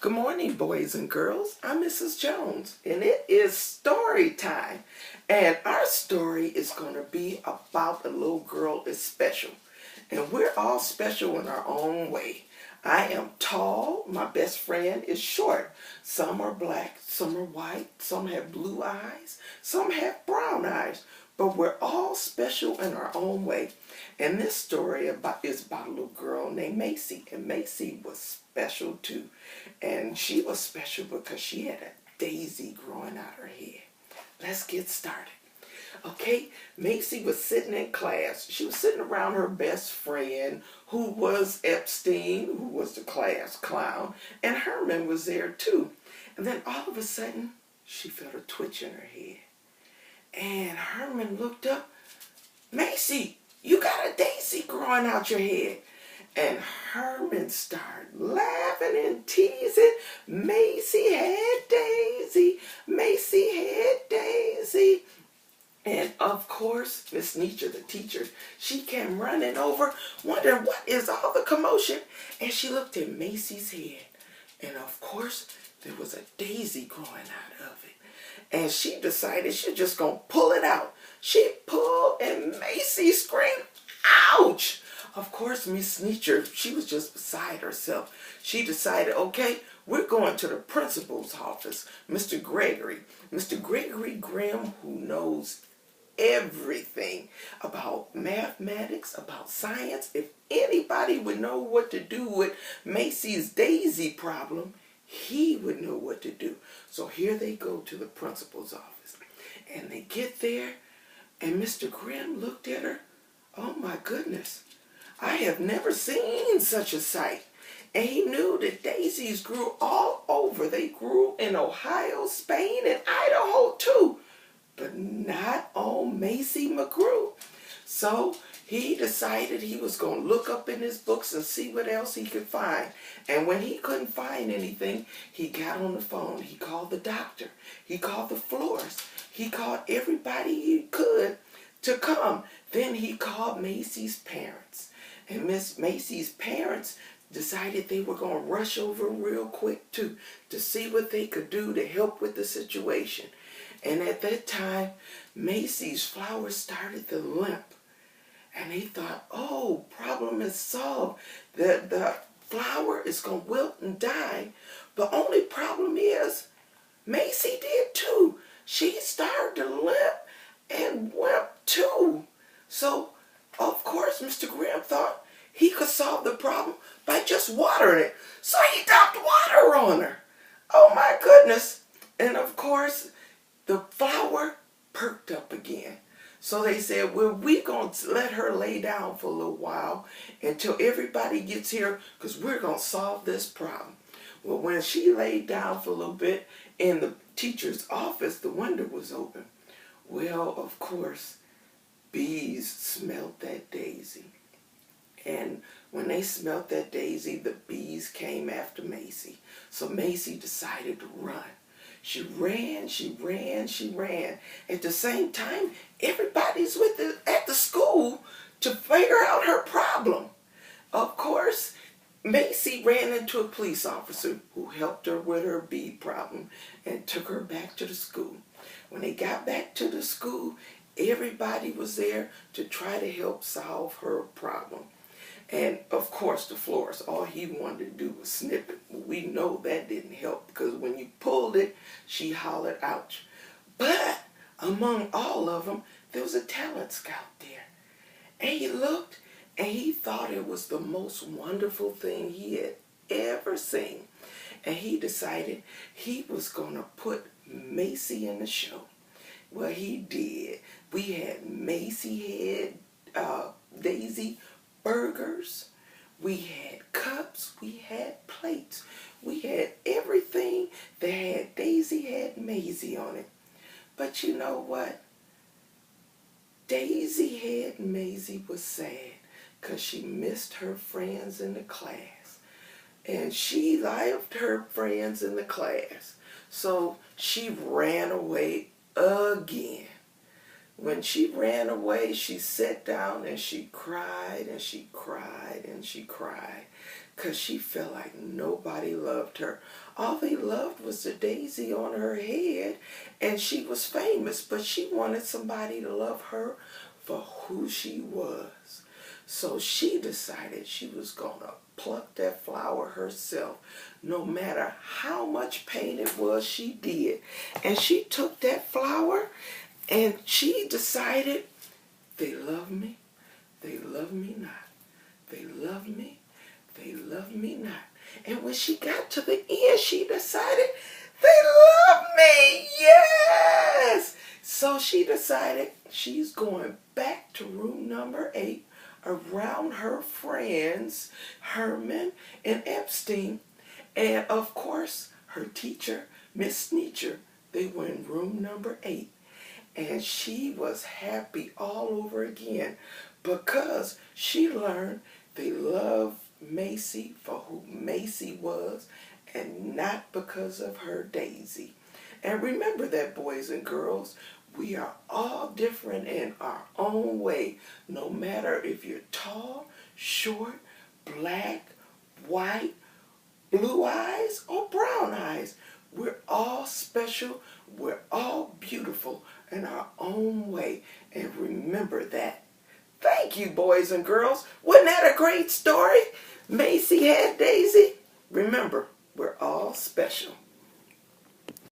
Good morning, boys and girls. I'm Mrs. Jones, and it is story time. And our story is going to be about a little girl that's special. And we're all special in our own way. I am tall. My best friend is short. Some are black, some are white, some have blue eyes, some have brown eyes. But we're all special in our own way. And this story is about a little girl named Macy. And Macy was special too. And she was special because she had a daisy growing out her head. Let's get started. Okay, Macy was sitting in class. She was sitting around her best friend, who was Epstein, who was the class clown, and Herman was there too. And then all of a sudden, she felt a twitch in her head. And Herman looked up. Macy, you got a daisy growing out your head. And Herman started laughing and teasing. Macy had Daisy. Macy had Daisy. And of course, Miss Nietzsche, the teacher, she came running over, wondering what is all the commotion. And she looked at Macy's head. And of course, there was a daisy growing out of it. And she decided she's just going to pull it out. She pulled and Macy screamed, ouch! Of course, Miss Nietzsche, she was just beside herself. She decided, okay, we're going to the principal's office, Mr. Gregory. Mr. Gregory Grimm, who knows everything about mathematics, about science. If anybody would know what to do with Macy's daisy problem, he would know what to do. So here they go to the principal's office. And they get there, and Mr. Grimm looked at her. Oh my goodness, I have never seen such a sight. And he knew that daisies grew all over. They grew in Ohio, Spain, and Idaho too. But not on Macy McGrew. So he decided he was going to look up in his books and see what else he could find. And when he couldn't find anything, he got on the phone. He called the doctor. He called the florist. He called everybody he could to come. Then he called Macy's parents. And Miss Macy's parents decided they were going to rush over real quick to see what they could do to help with the situation. And at that time, Macy's flowers started to limp. And they thought, oh, problem is solved. The flower is going to wilt and die. But only problem is, Macy did too. She started to limp and wimp too. So, of course, Mr. Grimm thought he could solve the problem by just watering it. So he dumped water on her. Oh my goodness. And of course, the flower perked up again. So they said, well, we're going to let her lay down for a little while until everybody gets here, because we're going to solve this problem. Well, when she laid down for a little bit in the teacher's office, the window was open. Well, of course, bees smelled that daisy. And when they smelled that daisy, the bees came after Macy. So Macy decided to run. She ran, she ran, she ran. At the same time, everybody's at the school to figure out her problem. Of course, Macy ran into a police officer who helped her with her bee problem and took her back to the school. When they got back to the school, everybody was there to try to help solve her problem. And of course, the florist, all he wanted to do was snip it. We know that didn't help, because when you pulled it, she hollered, ouch. But among all of them, there was a talent scout there. And he looked, and he thought it was the most wonderful thing he had ever seen. And he decided he was going to put Macy in the show. Well, he did. We had Macy had daisy burgers, we had cups, we had plates, we had everything that had Daisy had Macy on it. But you know what? Daisy had Macy was sad because she missed her friends in the class. And she loved her friends in the class. So she ran away again. When she ran away, she sat down and she cried and she cried and she cried. because she felt like nobody loved her. All they loved was the daisy on her head, and she was famous, but she wanted somebody to love her for who she was. So she decided she was going to pluck that flower herself, no matter how much pain it was she did. And she took that flower and she decided, they love me, they love me not. They love me, they love me not. And when she got to the end, she decided, they love me, yes! So she decided she's going back to room number 8 around her friends, Herman and Epstein, and of course, her teacher, Miss Sneecher. They were in room number 8. And she was happy all over again because she learned they loved Macy for who Macy was and not because of her daisy. And remember that, boys and girls, we are all different in our own way, no matter if you're tall, short, black, white, blue eyes, or brown eyes. We're all special. We're all beautiful in our own way. And remember that. Thank you, boys and girls. Wasn't that a great story? Macy had Daisy. Remember, we're all special.